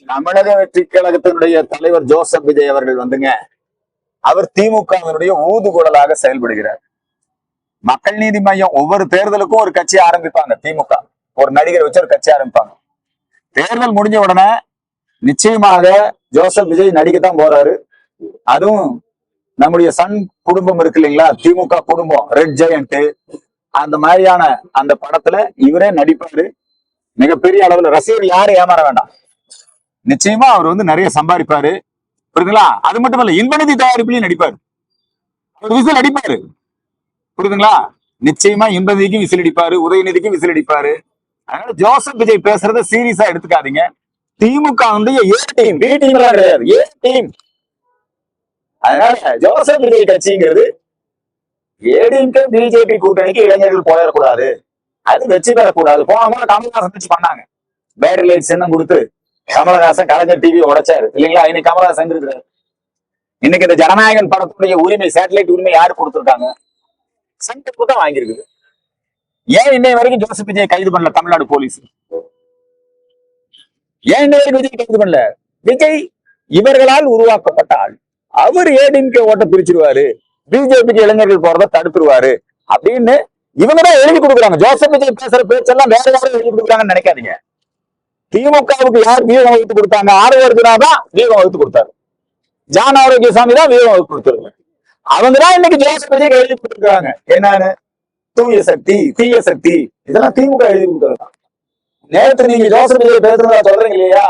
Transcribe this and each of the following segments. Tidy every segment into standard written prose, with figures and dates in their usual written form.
தமிழக வெற்றி கழகத்தினுடைய தலைவர் ஜோசப் விஜய் அவர்கள் வந்துங்க, அவர் திமுகவினுடைய ஊதுகுழலாக செயல்படுகிறார். மக்கள் நீதி மையம் ஒவ்வொரு தேர்தலுக்கும் ஒரு கட்சி ஆரம்பிப்பாங்க. திமுக ஒரு நடிகர் வச்சு ஒரு கட்சி ஆரம்பிப்பாங்க. தேர்தல் முடிஞ்ச உடனே நிச்சயமாக ஜோசப் விஜய் நடிக்கத்தான் போறாரு. அதுவும் நம்முடைய சன் குடும்பம் இருக்கு இல்லைங்களா, திமுக குடும்பம், ரெட் ஜெயண்ட், அந்த மாதிரியான அந்த படத்துல இவரே நடிப்பாரு. மிகப்பெரிய அளவுல ரசிகர்கள் யாரும் ஏமாற வேண்டாம். நிச்சயமா அவர் வந்து நிறைய சம்பாதிப்பாரு. புரியுதுங்களா? அது மட்டும் இல்ல, இன்பநிதி தயாரிப்புலையும் நடிப்பாரு. ஒரு விசில் அடிப்பாரு. புரியுதுங்களா? நிச்சயமா இன்பநிதிக்கும் விசில் அடிப்பாரு, உதயநிதிக்கும் விசில் அடிப்பாரு. அதனால ஜோசப் விஜய் பேசுறத சீரியஸா எடுத்துக்காதீங்க. திமுக வந்து ஏ டீம், பி டீம் எல்லாம் கிடையாது, ஏ டீம். அதனால ஜோசப் விஜய் கட்சிங்கிறது ஏடிஎம்கே பிஜேபி கூட்டணிக்கு இளைஞர்கள் போயிடக்கூடாது, அது வெற்றி பெறக்கூடாது. போன கமல்ஹாசன் வச்சு பண்ணாங்க. பேட்டரி லைட் சின்னம் கொடுத்து கமலஹாசன் கலைஞர் டிவி உடைச்சாரு இல்லைங்களா? இன்னைக்கு கமலஹாசன் இருக்கிறாரு. இன்னைக்கு இந்த ஜனநாயகன் படத்துடைய உரிமை, சேட்டலைட் உரிமை யாரு கொடுத்துருக்காங்க? சென்டருக்கு தான் வாங்கியிருக்குது. ஏன் இன்னை வரைக்கும் ஜோசப் விஜய் கைது பண்ணல தமிழ்நாடு போலீஸ்? ஏன் இன்னை வரைக்கும் விஜய் கைது பண்ணல? விஜய் இவர்களால் உருவாக்கப்பட்ட ஆள். அவர் ஏடிஎம்கே ஓட்ட பிரிச்சிருவாரு, பிஜேபிக்கு இளைஞர்கள் போறத தடுத்துருவாரு அப்படின்னு இவங்கதான் எழுதி கொடுக்குறாங்க. ஜோசப் விஜய் பேசுற பேச்செல்லாம் வேற யாரும் எழுதி கொடுக்குறாங்கன்னு நினைக்காதீங்க. திமுகவுக்கு யார் வியூகம் வகுத்து கொடுத்தாங்க? ஆரோக்கியதான் வியூகம் வகுத்து கொடுத்தாரு. ஜான் ஆரோக்கியசாமி தான் வியூகம் வகுத்து கொடுத்தாரு. அவங்கதான் இன்னைக்கு ஜோசப் விஜய் எழுதி கொடுத்துருக்காங்க. என்னன்னு? தூய சக்தி, தீய சக்தி, இதெல்லாம் திமுக எழுதி கொடுத்ததுதான். நேற்று நீங்க ஜோசப் விஜய் பேசுறதா சொல்றீங்க இல்லையா?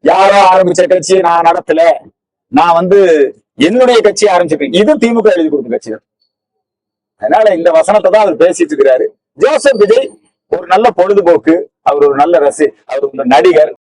யாரோ ஆரம்பிச்ச கட்சியை நான் நடத்தல, நான் வந்து என்னுடைய கட்சி ஆரம்பிச்சிருக்கேன், இது திமுக எழுதி கொடுத்த கட்சி தான். அதனால இந்த வசனத்தை தான் அவர் பேசிட்டு இருக்கிறாரு. ஜோசப் விஜய் ஒரு நல்ல பொழுதுபோக்கு, அவர் ஒரு நல்ல அவர் ஒரு நடிகர்.